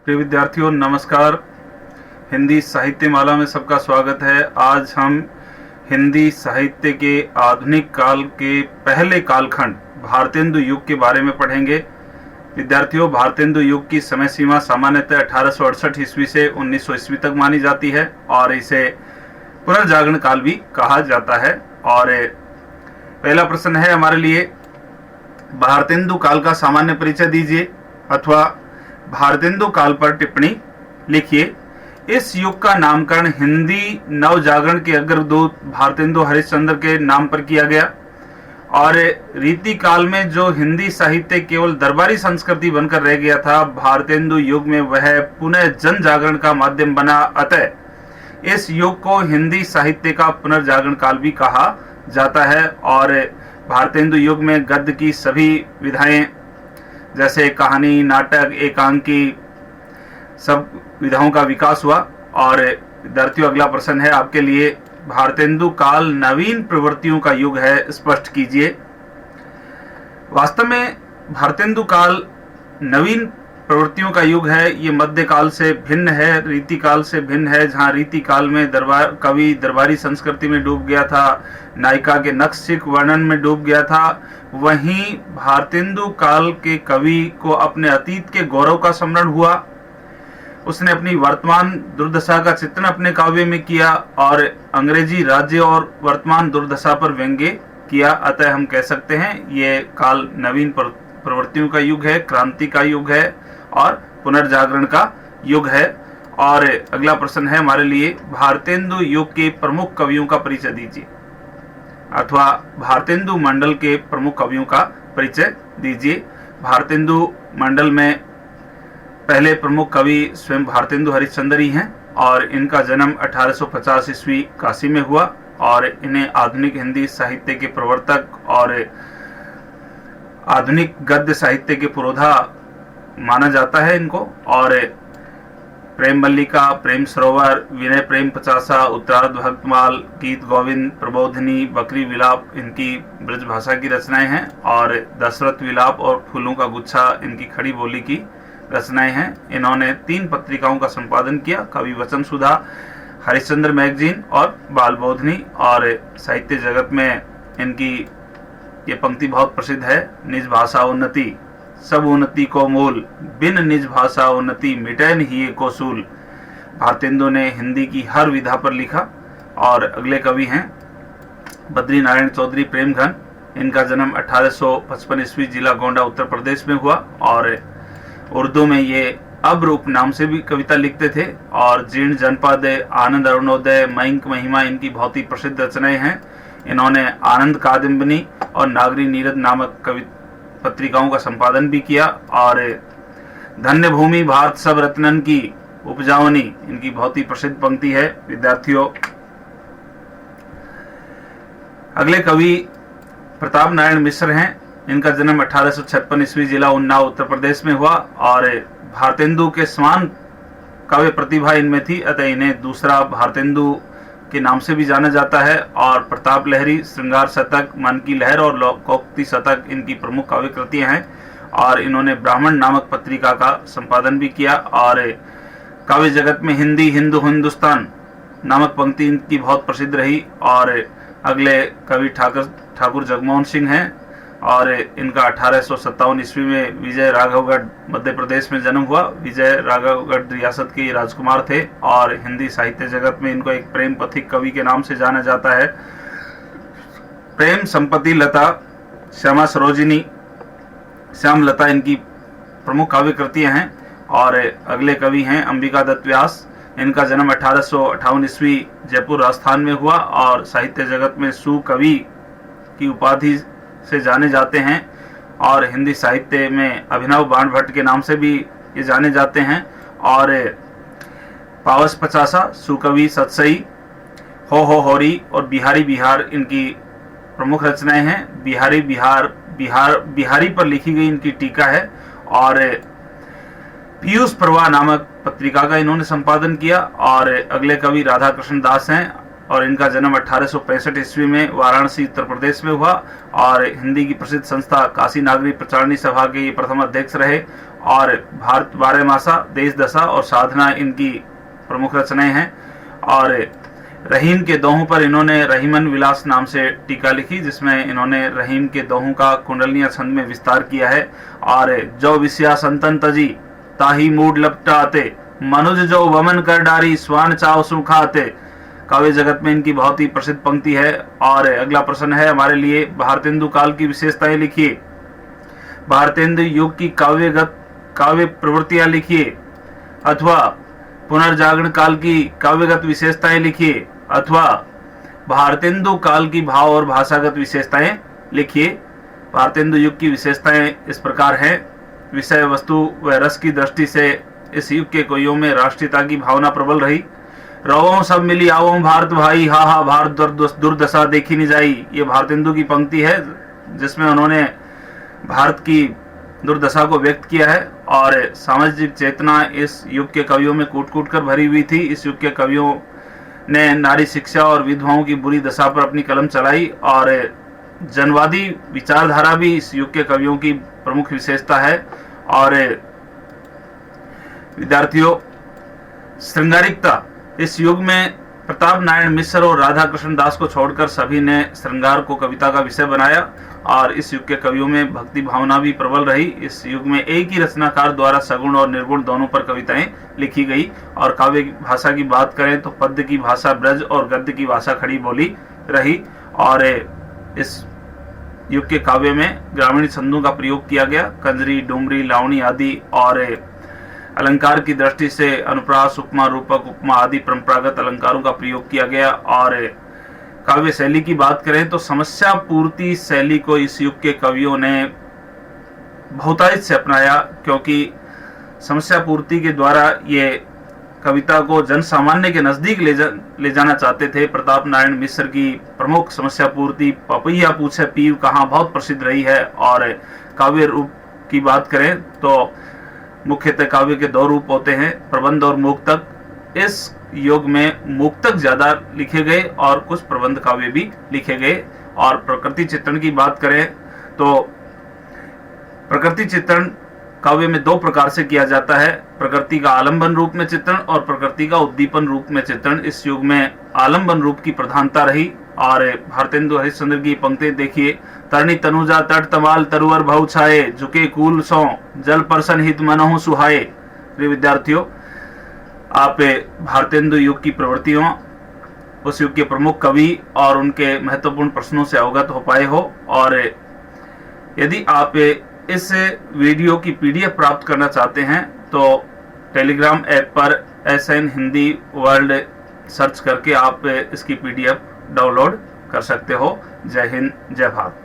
प्रिय विद्यार्थियों नमस्कार। हिंदी साहित्य माला में सबका स्वागत है। आज हम हिंदी साहित्य के आधुनिक काल के पहले कालखंड भारतेंदु युग के बारे में पढ़ेंगे। विद्यार्थियों, भारतेंदु युग की समय सीमा सामान्यतः 1868 ईस्वी से 1900 ईस्वी तक मानी जाती है और इसे पुनर्जागरण काल भी कहा जाता है। और पहला प्रश्न है हमारे लिए, भारतेंदु काल का सामान्य परिचय दीजिए अथवा भारतेंदु काल पर टिप्पणी लिखिए। इस युग का नामकरण हिंदी नवजागरण के अग्रदूत भारतेंदु हरिश्चंद्र के नाम पर किया गया और रीति काल में जो हिंदी साहित्य केवल दरबारी संस्कृति बनकर रह गया था, भारतेंदु युग में वह पुनः जन जागरण का माध्यम बना। अतः इस युग को हिंदी साहित्य का पुनर्जागरण काल भी कहा जाता है। और भारतेंदु युग में गद्य की सभी विधाएं जैसे कहानी, नाटक, एकांकी, सब विधाओं का विकास हुआ। और विद्यार्थियों, अगला प्रश्न है आपके लिए, भारतेंदु काल नवीन प्रवृत्तियों का युग है, स्पष्ट कीजिए। वास्तव में भारतेंदु काल नवीन प्रवृत्तियों का युग है। ये मध्यकाल से भिन्न है, रीति काल से भिन्न है। जहाँ रीति काल में कवि दरबारी संस्कृति में डूब गया था, नायिका के नक्शिक वर्णन में डूब गया था, वहीं भारतेंदु काल के कवि को अपने अतीत के गौरव का स्मरण हुआ। उसने अपनी वर्तमान दुर्दशा का चित्रण अपने काव्य में किया और अंग्रेजी राज्य और वर्तमान दुर्दशा पर व्यंग्य किया। अतः हम कह सकते हैं ये काल नवीन प्रवृत्तियों का युग है, क्रांति का युग है और पुनर्जागरण का युग है। और अगला प्रश्न है हमारे लिए, भारतेंदु युग के प्रमुख कवियों का परिचय दीजिए अथवा भारतेंदु मंडल के प्रमुख कवियों का परिचय दीजिए। भारतेंदु मंडल में पहले प्रमुख कवि स्वयं भारतेंदु हरिश्चंद्र ही हैं और इनका जन्म 1850 ईस्वी काशी में हुआ और इन्हें आधुनिक हिंदी साहित्य के प्रवर्तक और आधुनिक गद्य साहित्य के पुरोधा माना जाता है इनको। और प्रेम मल्लिका, प्रेम सरोवर, विनय प्रेम पचासा, उत्तरार्ध भक्तमाल, गीत गोविंद, प्रबोधिनी, बकरी विलाप इनकी ब्रज भाषा की रचनाएं हैं और दशरथ विलाप और फूलों का गुच्छा इनकी खड़ी बोली की रचनाएं हैं। इन्होंने 3 पत्रिकाओं का संपादन किया, कवि वचन सुधा, हरिश्चंद्र मैगजीन और बाल बोधनी। और साहित्य जगत में इनकी ये पंक्ति बहुत प्रसिद्ध है, निज भाषा उन्नति सब उन्नति को मूल, बिन निज भाषा उन्नति मिटैन ही को सूल। भारतेंदु ने हिंदी की हर विधा पर लिखा। और अगले कवि हैं बद्री नारायण चौधरी प्रेमघन। इनका जन्म 1855 ईस्वी जिला गोंडा उत्तर प्रदेश में हुआ और उर्दू में ये अब्र उपनाम से भी कविता लिखते थे। और जीर्ण जनपद, आनंद अरुणोदय, मयंक महिमा इनकी बहुत ही प्रसिद्ध रचनाएं हैं। इन्होंने आनंद कादम्बिनी और नागरी नीरद नामक कवि पत्रिकाओं का संपादन भी किया। और धन्य भूमि भारत सब रत्नन की उपजावनी इनकी बहुत ही प्रसिद्ध पंक्ति है। विद्यार्थियों, अगले कवि प्रताप नारायण मिश्र हैं। इनका जन्म 1856 ईस्वी जिला उन्नाव उत्तर प्रदेश में हुआ और भारतेंदु के समान काव्य प्रतिभा इनमें थी, अतः इन्हें दूसरा भारतेंदु के नाम से भी जाना जाता है। और प्रताप लहरी, श्रृंगार शतक, मन की लहर और लोकोक्ति शतक इनकी प्रमुख काव्य कृतियां हैं। और इन्होंने ब्राह्मण नामक पत्रिका का संपादन भी किया। और काव्य जगत में हिंदी, हिंदू, हिंदुस्तान नामक पंक्ति इनकी बहुत प्रसिद्ध रही। और अगले कवि ठाकुर जगमोहन सिंह हैं और इनका 1857 ईस्वी में विजय राघवगढ़ मध्य प्रदेश में जन्म हुआ। विजय राघवगढ़ रियासत के राजकुमार थे और हिंदी साहित्य जगत में इनको एक प्रेम पथिक कवि के नाम से जाना जाता है। प्रेम, संपत्ति लता, श्यामा सरोजिनी, श्याम लता इनकी प्रमुख काव्य कृतियां हैं। और अगले कवि हैं अंबिका दत्त व्यास। इनका जन्म 1858 ईस्वी जयपुर राजस्थान में हुआ और साहित्य जगत में सुकवि की उपाधि से जाने जाते हैं। और हिंदी साहित्य में अभिनव बाण भट्ट के नाम से भी ये जाने जाते हैं। और पावस पचासा, सुकवि, सतसई, हो होरी और बिहारी बिहार इनकी प्रमुख रचनाएं हैं। बिहारी पर लिखी गई इनकी टीका है। और पीयूष प्रवाह नामक पत्रिका का इन्होंने संपादन किया। और अगले कवि राधा कृष्ण दास हैं। और इनका जन्म 1865 ईस्वी में वाराणसी उत्तर प्रदेश में हुआ और हिंदी की प्रसिद्ध संस्था काशी नागरी प्रचारणी सभा के ये प्रथम अध्यक्ष रहे और भारत 12 मासा, देश दशा और साधना इनकी प्रमुख रचनाएं हैं। और रहीम के दोहों पर इन्होंने रहीमन विलास नाम से टीका लिखी, जिसमें इन्होंने रहीम के दोहों का कुंडलिया छंद में विस्तार किया है। और जो विषया संतन तजी ताही मूड लपटाते, मनुज जो वमन कर डारी स्वान चाव सुखाते, काव्य जगत में इनकी बहुत ही प्रसिद्ध पंक्ति है। और अगला प्रश्न है हमारे लिए, भारतेंदु काल की विशेषताएं लिखिए। भारतेंदु युग की काव्य प्रवृत्तियां लिखिए, अथवा पुनर्जागरण काल की काव्यगत विशेषताएं लिखिए, अथवा भारतेंदु काल की भाव और भाषागत विशेषताएं लिखिए। भारतेंदु युग की विशेषताएं इस प्रकार हैं। विषय वस्तु व रस की दृष्टि से इस युग के कवियों में राष्ट्रीयता की भावना प्रबल रही। रवों सब मिली आवों भारत भाई, हा हा भारत दुर्दशा देखी नहीं जाई, ये भारतेंदु की पंक्ति है जिसमें उन्होंने भारत की दुर्दशा को व्यक्त किया है। और सामाजिक चेतना इस युग के कवियों में कूट कूट कर भरी हुई थी। इस युग के कवियों ने नारी शिक्षा और विधवाओं की बुरी दशा पर अपनी कलम चलाई और जनवादी विचारधारा भी इस युग के कवियों की प्रमुख विशेषता है। और विद्यार्थियों, श्रृंगारिकता, इस युग में प्रताप नारायण मिश्र और राधा कृष्ण दास को छोड़कर सभी ने श्रृंगार को कविता का विषय बनाया और इस युग के कवियों में भक्ति भावना भी प्रबल रही। इस युग में एक ही रचनाकार द्वारा सगुण और निर्गुण दोनों पर कविताएं लिखी गई। और काव्य भाषा की बात करें तो पद्य की भाषा ब्रज और गद्य की भाषा खड़ी बोली रही। और इस युग के काव्य में ग्रामीण छंदों का प्रयोग किया गया। कंजरी, डुमरी, लावणी आदि और अलंकार की दृष्टि से अनुप्रास, उपमा, रूपक, उपमा आदि परंपरागत अलंकारों का प्रयोग किया गया। और काव्य शैली की बात करें तो समस्या पूर्ति शैली को इस युग के कवियों ने बहुतायत से अपनाया, क्योंकि समस्या पूर्ति के द्वारा ये कविता को जन सामान्य के नजदीक ले जाना चाहते थे। प्रताप नारायण मिश्र की प्रमुख समस्या पूर्ति पपैया पूछे पीव कहाँ बहुत प्रसिद्ध रही है। और काव्य रूप की बात करें तो मुख्यतः काव्य के दो रूप होते हैं, प्रबंध और मुक्तक। इस युग में मुक्तक ज्यादा लिखे गए और कुछ प्रबंध काव्य भी लिखे गए। और प्रकृति चित्रण की बात करें तो प्रकृति चित्रण काव्य में दो प्रकार से किया जाता है, प्रकृति का आलंबन रूप में चित्रण और प्रकृति का उद्दीपन रूप में चित्रण। इस युग में आलंबन रूप की प्रधानता रही। और भारतेंदु हरिश्चंद्र की पंक्ति देखिए, तरणी तनुजा तट तमाल तरुवर भव छाए, झुके कूल सो जल परसन हित मनहु सुहाए। प्रिय विद्यार्थियों, आप भारतेंदु युग की प्रवृत्तियों, उस युग के प्रमुख कवि और उनके महत्वपूर्ण प्रश्नों से अवगत हो पाए हो। और यदि आप इस वीडियो की पीडीएफ प्राप्त करना चाहते हैं तो टेलीग्राम ऐप पर SN हिंदी वर्ल्ड सर्च करके आप इसकी पीडीएफ डाउनलोड कर सकते हो। जय हिंद, जय भारत।